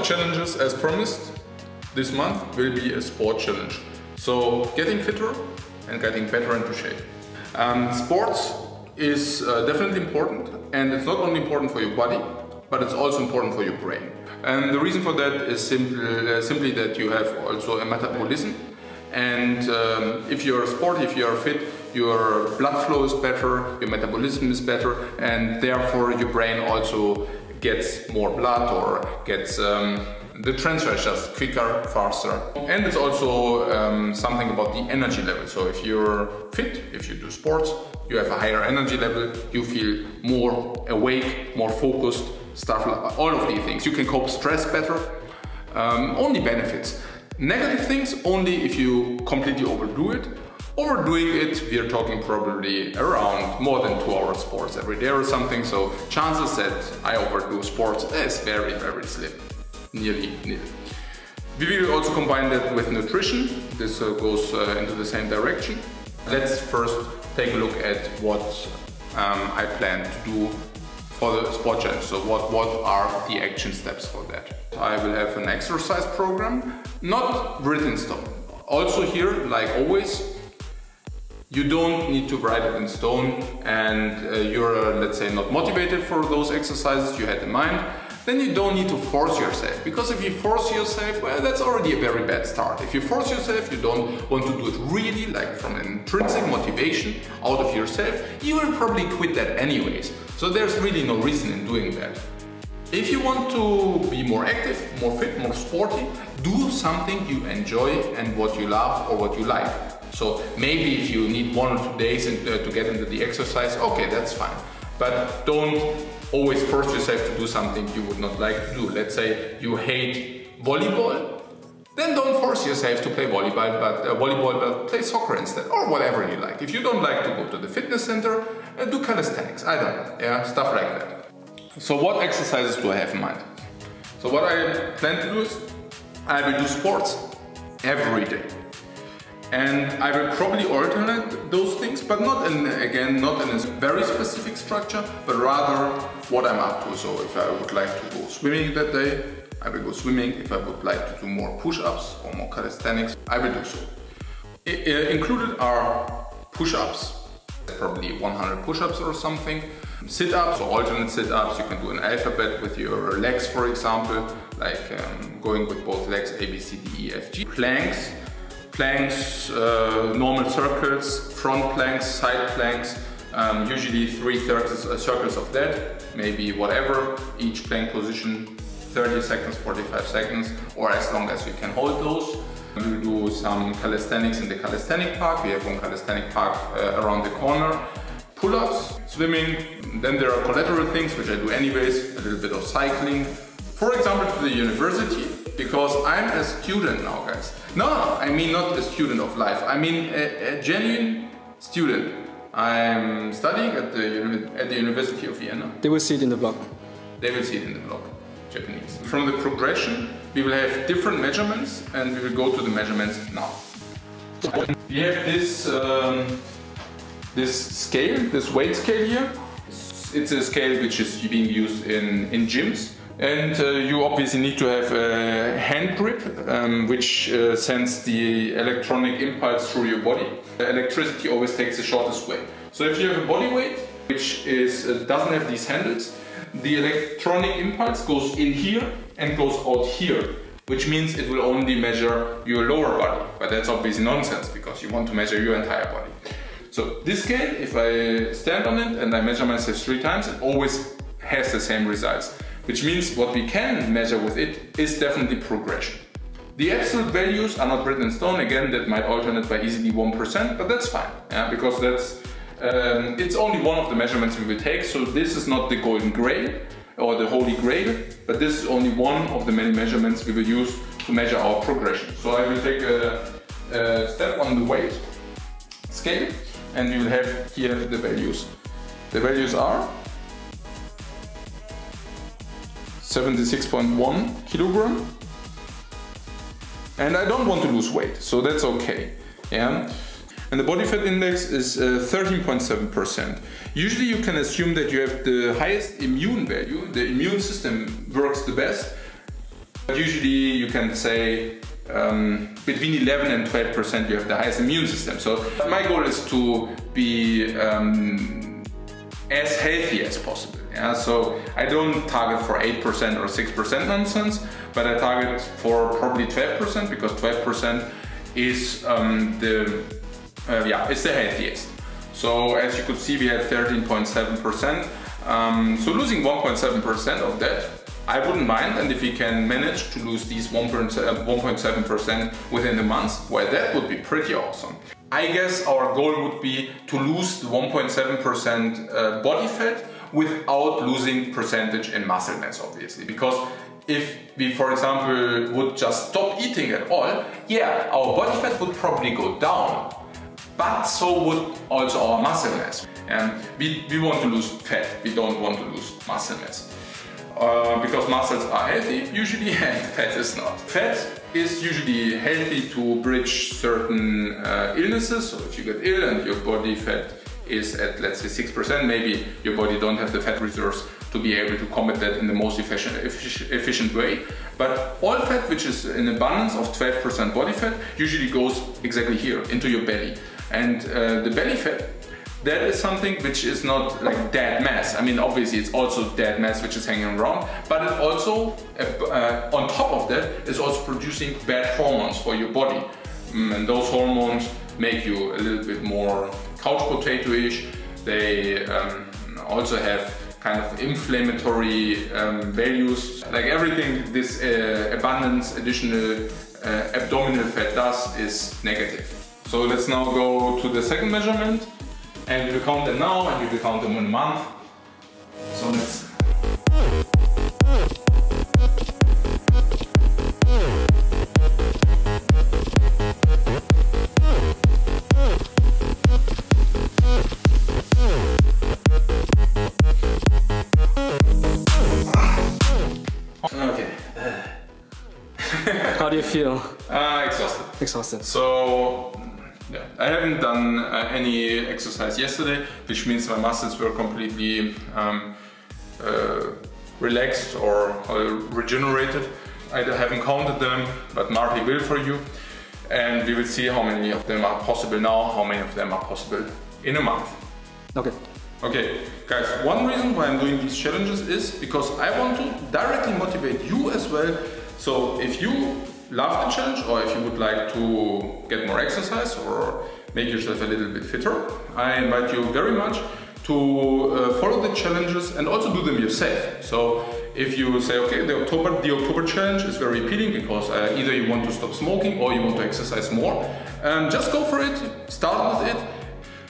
challenges, as promised, this month will be a sport challenge. So getting fitter and getting better into shape. Sports is definitely important, and it's not only important for your body, but it's also important for your brain. And the reason for that is simply that you have also a metabolism. And if you're sporty, if you're fit, your blood flow is better, your metabolism is better, and therefore your brain also gets more blood or gets the transfer is just quicker, faster. And it's also something about the energy level. So if you're fit, if you do sports, you have a higher energy level, you feel more awake, more focused, stuff like all of these things. You can cope with stress better. Only benefits. Negative things only if you completely overdo it. Overdoing it, we are talking probably around more than 2 hours sports every day or something. So chances that I overdo sports is very, very slim. Nearly nil. We will also combine that with nutrition. This goes into the same direction. Let's first take a look at what I plan to do for the sport challenge. So what are the action steps for that? I will have an exercise program, not written in stone. Also here, like always, you don't need to write it in stone, and you're, let's say, not motivated for those exercises you had in mind, then you don't need to force yourself. Because if you force yourself, well, that's already a very bad start. If you force yourself, you don't want to do it really, like from an intrinsic motivation out of yourself, you will probably quit that anyways. So there's really no reason in doing that. If you want to be more active, more fit, more sporty, do something you enjoy and what you love or what you like. So maybe if you need 1 or 2 days to get into the exercise, okay, that's fine. But don't always force yourself to do something you would not like to do. Let's say you hate volleyball, then don't force yourself to play volleyball, but play soccer instead, or whatever you like. If you don't like to go to the fitness center, do calisthenics, I don't know, yeah, stuff like that. So what exercises do I have in mind? So what I plan to do is, I will do sports every day. And I will probably alternate those things, but not in a very specific structure, but rather what I'm up to. So if I would like to go swimming that day, I will go swimming. If I would like to do more push-ups or more calisthenics, I will do so. Included are push-ups, probably 100 push-ups or something. Sit-ups or alternate sit-ups, you can do an alphabet with your legs, for example, like going with both legs, A, B, C, D, E, F, G. Planks, normal circles, front planks, side planks, usually 3 circles of that, maybe whatever, each plank position 30 seconds, 45 seconds, or as long as you can hold those. We will do some calisthenics in the calisthenic park. We have one calisthenic park around the corner. Pull-ups, swimming, then there are collateral things which I do anyways, a little bit of cycling. For example, to the university, because I'm a student now, guys. No, I mean not a student of life, I mean a genuine student. I'm studying at the University of Vienna. They will see it in the blog. They will see it in the blog, Japanese. From the progression, we will have different measurements, and we will go to the measurements now. We have this scale, this weight scale here. It's a scale which is being used in gyms. And you obviously need to have a hand grip, which sends the electronic impulse through your body. Electricity always takes the shortest way. So if you have a body weight, which doesn't have these handles, the electronic impulse goes in here and goes out here, which means it will only measure your lower body. But that's obviously nonsense, because you want to measure your entire body. So this scale, if I stand on it and I measure myself 3 times, it always has the same results. Which means what we can measure with it is definitely progression. The absolute values are not written in stone. Again, that might alternate by easily 1%, but that's fine, yeah, because that's it's only one of the measurements we will take. So this is not the golden grail or the holy grail, but this is only one of the many measurements we will use to measure our progression. So I will take a step on the weight scale, and we will have here the values. The values are 76.1 kilogram, and I don't want to lose weight, so that's okay. Yeah, and the body fat index is 13.7%. Usually you can assume that you have the highest immune value, the immune system works the best Usually you can say between 11 and 12% you have the highest immune system. So my goal is to be as healthy as possible. Yeah? So I don't target for 8% or 6% nonsense, but I target for probably 12% because 12% is it's the healthiest. So as you could see, we had 13.7%. So losing 1.7% of that, I wouldn't mind, and if we can manage to lose these 1.7% within the month, well, that would be pretty awesome. I guess our goal would be to lose the 1.7% body fat without losing percentage in muscle mass, obviously. Because if we, for example, would just stop eating at all, yeah, our body fat would probably go down, but so would also our muscle mass. And we want to lose fat, we don't want to lose muscle mass. Because muscles are healthy usually and fat is not. Fat is usually healthy to bridge certain illnesses. So if you get ill and your body fat is at, let's say, 6%, maybe your body don't have the fat reserves to be able to combat that in the most efficient way. But all fat which is in abundance of 12% body fat usually goes exactly here, into your belly. And the belly fat, that is something which is not like dead mass. I mean, obviously it's also dead mass which is hanging around, but it also, on top of that, is also producing bad hormones for your body. And those hormones make you a little bit more couch potato-ish. They also have kind of inflammatory values. Like everything this abundance, additional abdominal fat does is negative. So let's now go to the second measurement. And we will count them now and we will count them in a month. So let's... Okay. How do you feel? Exhausted. Exhausted. So... yeah, I haven't done any exercise yesterday, which means my muscles were completely relaxed or regenerated. I haven't counted them, but Marty will for you. And we will see how many of them are possible now, how many of them are possible in a month. Okay. Okay, guys, one reason why I'm doing these challenges is because I want to directly motivate you as well. So if you love the challenge, or if you would like to get more exercise or make yourself a little bit fitter, I invite you very much to follow the challenges and also do them yourself. So if you say, okay, the October challenge is very appealing because either you want to stop smoking or you want to exercise more, just go for it, start with it.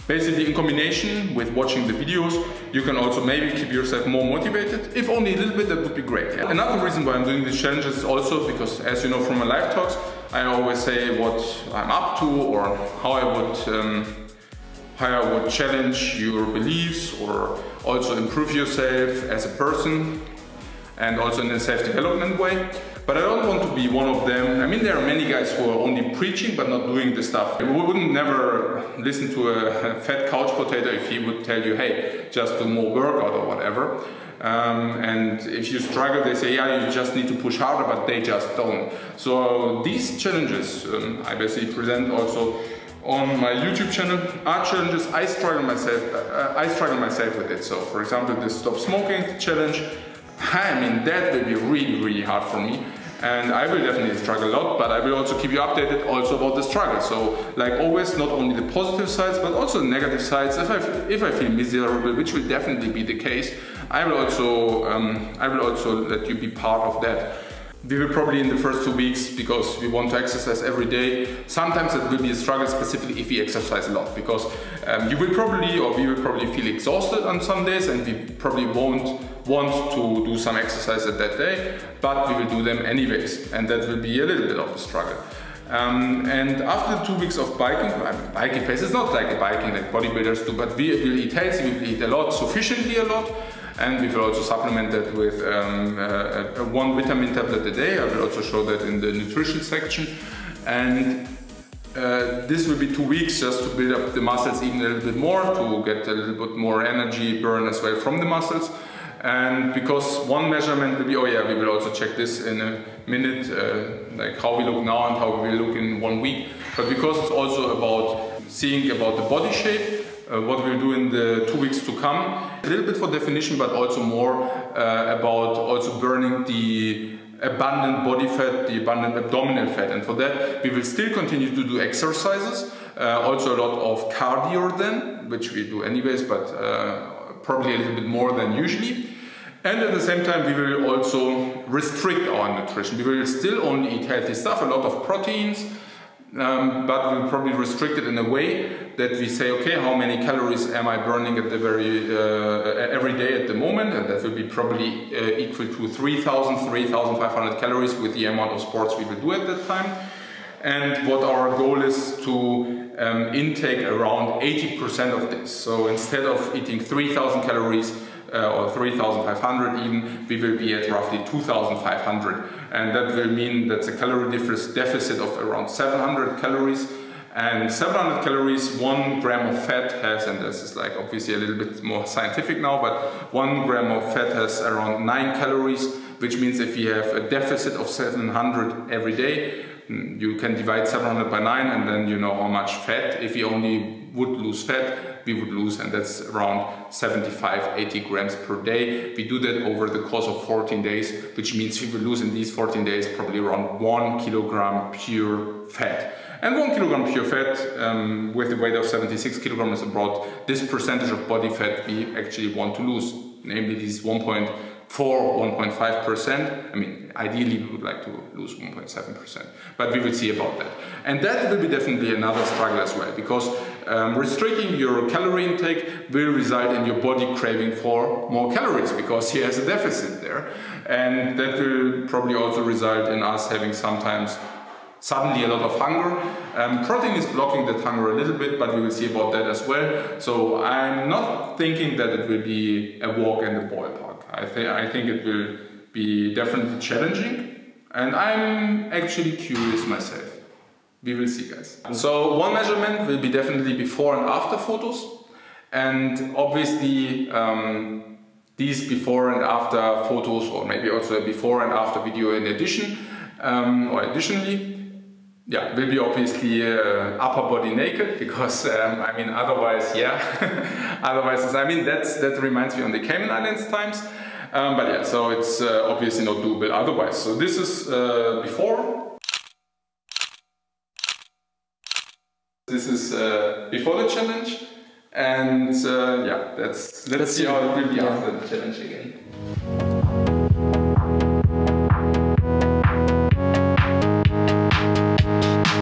Basically, in combination with watching the videos, you can also maybe keep yourself more motivated. If only a little bit, that would be great. Yeah? Another reason why I'm doing these challenges is also because, as you know from my live talks, I always say what I'm up to or how I would challenge your beliefs or also improve yourself as a person and also in a self-development way. But I don't want to be one of them. I mean, there are many guys who are only preaching but not doing the stuff. We wouldn't never listen to a fat couch potato if he would tell you, hey, just do more workout or whatever. And if you struggle, they say, yeah, you just need to push harder, but they just don't. So these challenges I basically present also on my YouTube channel are challenges I struggle myself with it. So for example, this stop smoking challenge, I mean, that will be really, really hard for me. And I will definitely struggle a lot, but I will also keep you updated also about the struggle. So, like always, not only the positive sides, but also the negative sides. If I feel miserable, which will definitely be the case, I will also let you be part of that. We will probably in the first 2 weeks, because we want to exercise every day. Sometimes it will be a struggle, specifically if we exercise a lot, because you will probably, or we will probably feel exhausted on some days, and we probably won't want to do some exercise at that day, but we will do them anyways, and that will be a little bit of a struggle. And after 2 weeks of biking phase, it's not like a biking like bodybuilders do, but we will eat healthy, we will eat a lot, sufficiently a lot, and we will also supplement that with 1 vitamin tablet a day. I will also show that in the nutrition section. And this will be 2 weeks just to build up the muscles even a little bit more, to get a little bit more energy burn as well from the muscles. And because one measurement will be, oh yeah, we will also check this in minute, like how we look now and how we will look in 1 week, but because it's also about seeing about the body shape, what we'll do in the 2 weeks to come. A little bit for definition, but also more about also burning the abundant body fat, the abundant abdominal fat. And for that, we will still continue to do exercises, also a lot of cardio then, which we do anyways, but probably a little bit more than usually. And at the same time, we will also restrict our nutrition. We will still only eat healthy stuff, a lot of proteins, but we'll probably restrict it in a way that we say, okay, how many calories am I burning at the every day at the moment? And that will be probably equal to 3,000, 3,500 calories with the amount of sports we will do at that time. And what our goal is to intake around 80% of this. So instead of eating 3,000 calories or 3,500 even, we will be at roughly 2,500. And that will mean that's a calorie deficit of around 700 calories. And 700 calories, 1 gram of fat has, and this is like obviously a little bit more scientific now, but 1 gram of fat has around 9 calories, which means if you have a deficit of 700 every day, you can divide 700 by 9 and then you know how much fat. If you only would lose fat, we would lose, and that's around 75-80 grams per day. We do that over the course of 14 days, which means we will lose in these 14 days probably around 1 kilogram pure fat. And 1 kilogram pure fat with a weight of 76 kilograms is about this percentage of body fat we actually want to lose, namely these 1.4, 1.5%. I mean, ideally we would like to lose 1.7%, but we will see about that. And that will be definitely another struggle as well, because restricting your calorie intake will result in your body craving for more calories, because he has a deficit there. And that will probably also result in us having sometimes suddenly a lot of hunger. Protein is blocking that hunger a little bit, but we will see about that as well. So I'm not thinking that it will be a walk in the ballpark. I think it will be definitely challenging, and I'm actually curious myself. We will see, guys. So one measurement will be definitely before and after photos, and obviously these before and after photos, or maybe also a before and after video in addition, or additionally, yeah, will be obviously upper body naked, because I mean, otherwise, yeah, otherwise, I mean, that reminds me on the Cayman Islands times, but yeah, so it's obviously not doable otherwise. So this is before. This is before the challenge, and yeah, let's see how it will be after the challenge again.